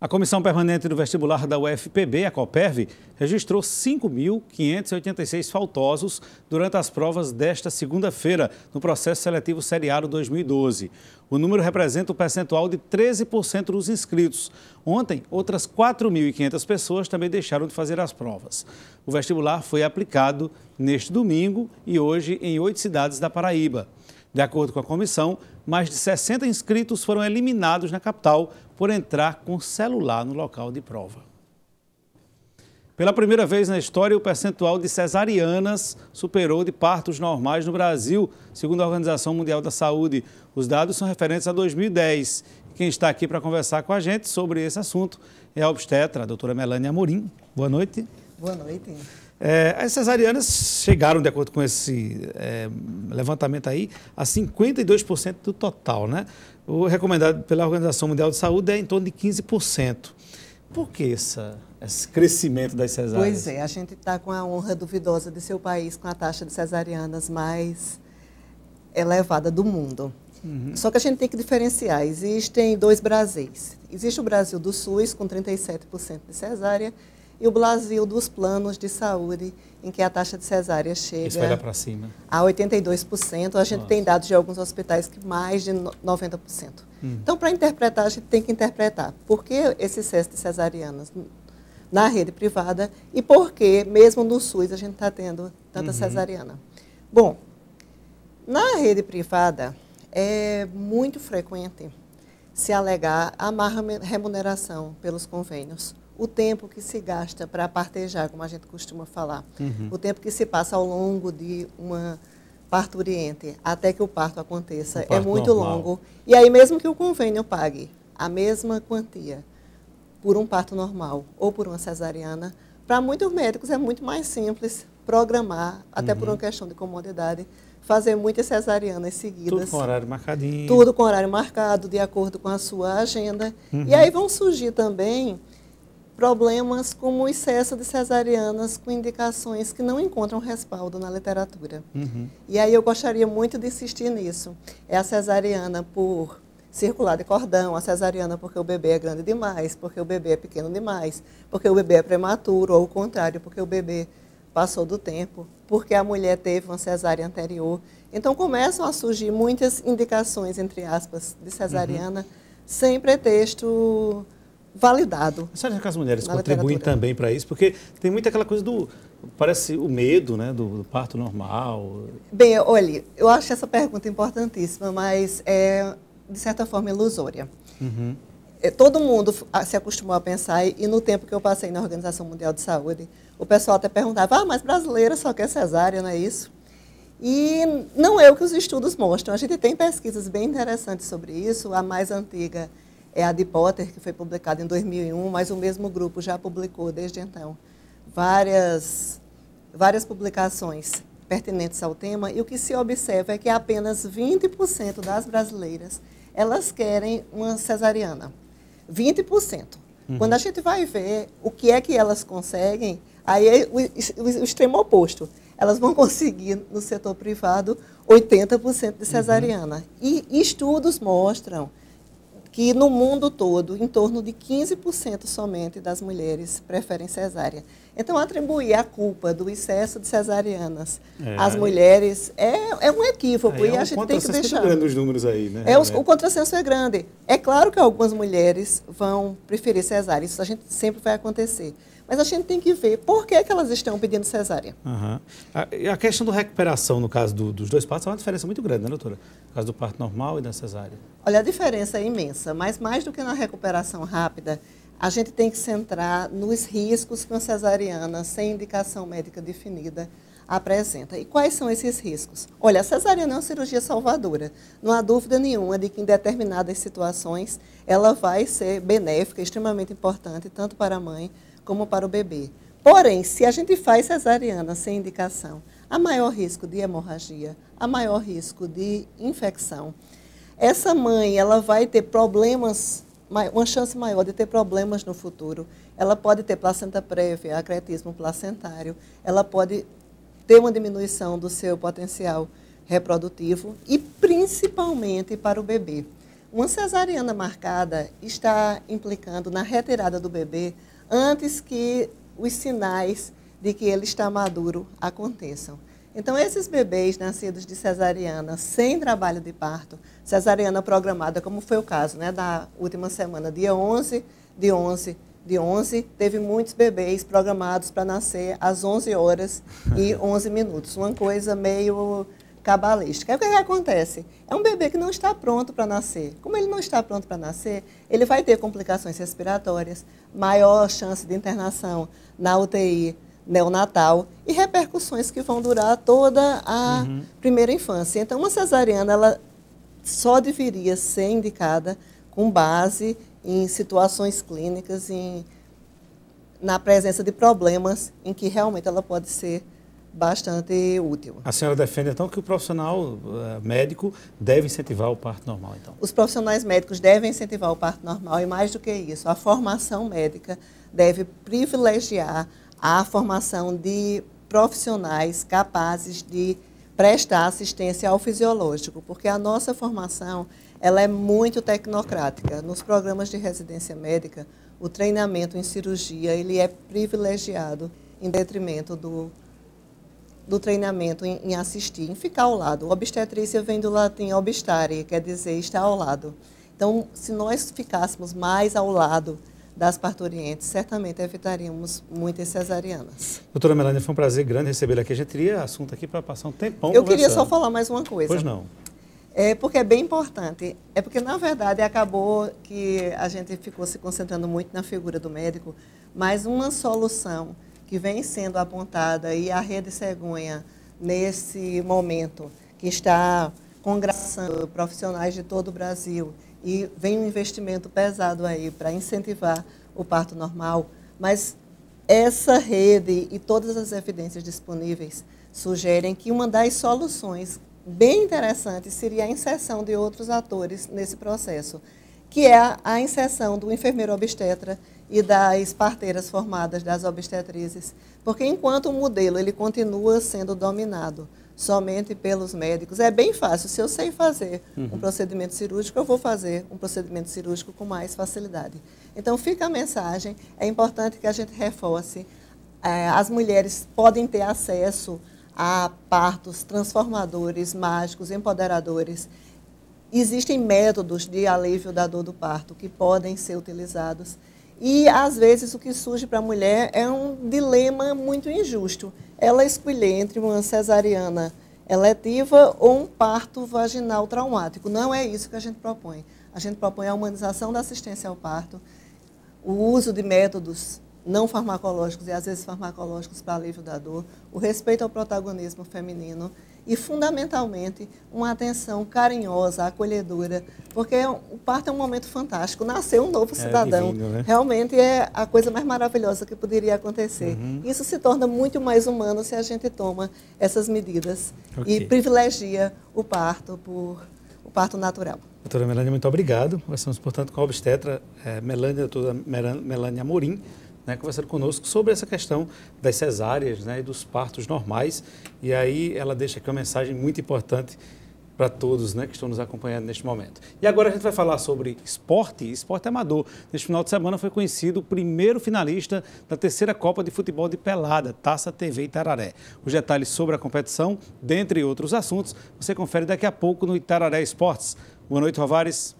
A Comissão Permanente do Vestibular da UFPB, a Coperv, registrou 5.586 faltosos durante as provas desta segunda-feira, no processo seletivo seriado 2012. O número representa um percentual de 13% dos inscritos. Ontem, outras 4.500 pessoas também deixaram de fazer as provas. O vestibular foi aplicado neste domingo e hoje em 8 cidades da Paraíba. De acordo com a comissão, mais de 60 inscritos foram eliminados na capital por entrar com celular no local de prova. Pela primeira vez na história, o percentual de cesarianas superou de partos normais no Brasil, segundo a Organização Mundial da Saúde. Os dados são referentes a 2010. Quem está aqui para conversar com a gente sobre esse assunto é a obstetra, a doutora Melânia Amorim. Boa noite. Boa noite. As cesarianas chegaram, de acordo com esse levantamento aí, a 52% do total, né? O recomendado pela Organização Mundial de Saúde é em torno de 15%. Por que esse crescimento das cesáreas? Pois é, a gente está com a honra duvidosa de ser o país com a taxa de cesarianas mais elevada do mundo. Só que a gente tem que diferenciar, existem dois Brasis. Existe o Brasil do SUS, com 37% de cesárea, e o Brasil dos planos de saúde, em que a taxa de cesárea chega para cima. A 82%. A gente tem dados de alguns hospitais que mais de 90%. Então, para interpretar, a gente tem que interpretar por que esse excesso de cesarianas na rede privada e por que, mesmo no SUS, a gente está tendo tanta cesariana. Bom, na rede privada, é muito frequente se alegar a má remuneração pelos convênios. O tempo que se gasta para partejar, como a gente costuma falar, o tempo que se passa ao longo de uma parturiente até que o parto aconteça é muito longo. E aí, mesmo que o convênio pague a mesma quantia por um parto normal ou por uma cesariana, para muitos médicos é muito mais simples programar, até por uma questão de comodidade, fazer muitas cesarianas seguidas. Tudo com horário marcadinho. Tudo com horário marcado, de acordo com a sua agenda. E aí vão surgir também problemas como o excesso de cesarianas com indicações que não encontram respaldo na literatura. E aí eu gostaria muito de insistir nisso. É a cesariana por circular de cordão, a cesariana porque o bebê é grande demais, porque o bebê é pequeno demais, porque o bebê é prematuro, ou o contrário, porque o bebê passou do tempo, porque a mulher teve uma cesárea anterior. Então começam a surgir muitas indicações, entre aspas, de cesariana, sem pretexto validado. Você acha que as mulheres contribuem também para isso? Porque tem muita aquela coisa parece o medo, né, do parto normal. Bem, olha, eu acho essa pergunta importantíssima, mas é, de certa forma, ilusória. Todo mundo se acostumou a pensar, e no tempo que eu passei na Organização Mundial de Saúde, o pessoal até perguntava, mas brasileira só quer cesárea, não é isso? E não é o que os estudos mostram. A gente tem pesquisas bem interessantes sobre isso. A mais antiga é a de Potter, que foi publicada em 2001, mas o mesmo grupo já publicou, desde então, várias publicações pertinentes ao tema, e o que se observa é que apenas 20% das brasileiras, elas querem uma cesariana. 20%. Quando a gente vai ver o que é que elas conseguem, aí é o extremo oposto. Elas vão conseguir, no setor privado, 80% de cesariana. E estudos mostram que no mundo todo, em torno de 15% somente das mulheres preferem cesárea. Então, atribuir a culpa do excesso de cesarianas às mulheres é um equívoco, e a gente tem que deixar. É grande os números aí, né? O contrassenso é grande. É claro que algumas mulheres vão preferir cesárea, isso a gente sempre vai acontecer. Mas a gente tem que ver por que elas estão pedindo cesárea. A questão da recuperação, no caso dos dois partos, é uma diferença muito grande, né, doutora? No caso do parto normal e da cesárea. Olha, a diferença é imensa, mas mais do que na recuperação rápida, a gente tem que centrar nos riscos que uma cesariana sem indicação médica definida apresenta. E quais são esses riscos? Olha, a cesariana é uma cirurgia salvadora. Não há dúvida nenhuma de que em determinadas situações ela vai ser benéfica, extremamente importante, tanto para a mãe como para o bebê. Porém, se a gente faz cesariana sem indicação, há maior risco de hemorragia, há maior risco de infecção. Essa mãe, ela vai ter problemas, uma chance maior de ter problemas no futuro. Ela pode ter placenta prévia, acretismo placentário, ela pode ter uma diminuição do seu potencial reprodutivo e principalmente para o bebê. Uma cesariana marcada está implicando na retirada do bebê antes que os sinais de que ele está maduro aconteçam. Então, esses bebês nascidos de cesariana sem trabalho de parto, cesariana programada, como foi o caso, né, da última semana, dia 11 de 11, teve muitos bebês programados para nascer às 11 horas e 11 minutos. Uma coisa meio cabalística. Aí o que acontece? É um bebê que não está pronto para nascer. Como ele não está pronto para nascer, ele vai ter complicações respiratórias, maior chance de internação na UTI neonatal e repercussões que vão durar toda a primeira infância. Então, uma cesariana, ela só deveria ser indicada com base em situações clínicas, na presença de problemas em que realmente ela pode ser bastante útil. A senhora defende, então, que o profissional médico deve incentivar o parto normal, então? Os profissionais médicos devem incentivar o parto normal e, mais do que isso, a formação médica deve privilegiar a formação de profissionais capazes de prestar assistência ao fisiológico, porque a nossa formação ela é muito tecnocrática. Nos programas de residência médica, o treinamento em cirurgia ele é privilegiado em detrimento do treinamento em assistir, em ficar ao lado. Obstetrícia vem do latim obstare, quer dizer estar ao lado. Então, se nós ficássemos mais ao lado das parturientes, certamente evitaríamos muitas cesarianas. Doutora Melânia, foi um prazer grande recebê-la aqui. A gente teria assunto aqui para passar um tempão Eu queria só falar mais uma coisa. Pois não. Porque é bem importante. É porque, na verdade, acabou que a gente ficou se concentrando muito na figura do médico, mas uma solução que vem sendo apontada e a Rede Cegonha, nesse momento, que está congraçando profissionais de todo o Brasil e vem um investimento pesado aí para incentivar o parto normal, mas essa rede e todas as evidências disponíveis sugerem que uma das soluções bem interessantes seria a inserção de outros atores nesse processo, que é a inserção do enfermeiro obstetra e das parteiras formadas, das obstetrizes, porque enquanto o modelo ele continua sendo dominado somente pelos médicos, é bem fácil. Se eu sei fazer um procedimento cirúrgico, eu vou fazer um procedimento cirúrgico com mais facilidade. Então, fica a mensagem, é importante que a gente reforce, as mulheres podem ter acesso a partos transformadores, mágicos, empoderadores. Existem métodos de alívio da dor do parto que podem ser utilizados. E, às vezes, o que surge para a mulher é um dilema muito injusto. Ela escolher entre uma cesariana eletiva ou um parto vaginal traumático. Não é isso que a gente propõe. A gente propõe a humanização da assistência ao parto, o uso de métodos não farmacológicos e, às vezes, farmacológicos para alívio da dor, o respeito ao protagonismo feminino e, fundamentalmente, uma atenção carinhosa, acolhedora, porque o parto é um momento fantástico. Nascer um novo cidadão divino, né? Realmente é a coisa mais maravilhosa que poderia acontecer. Isso se torna muito mais humano se a gente toma essas medidas e privilegia o parto por o parto natural. Doutora Melânia, muito obrigado. Conversamos, portanto, com a obstetra doutora Melânia Amorim, né, conversando conosco sobre essa questão das cesáreas, né, e dos partos normais. E aí ela deixa aqui uma mensagem muito importante para todos, né, que estão nos acompanhando neste momento. E agora a gente vai falar sobre esporte amador. Neste final de semana foi conhecido o primeiro finalista da terceira Copa de Futebol de Pelada, Taça TV Itararé. Os detalhes sobre a competição, dentre outros assuntos, você confere daqui a pouco no Itararé Esportes. Boa noite, Rovares.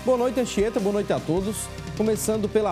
Boa noite, Anchieta. Boa noite a todos. Começando pela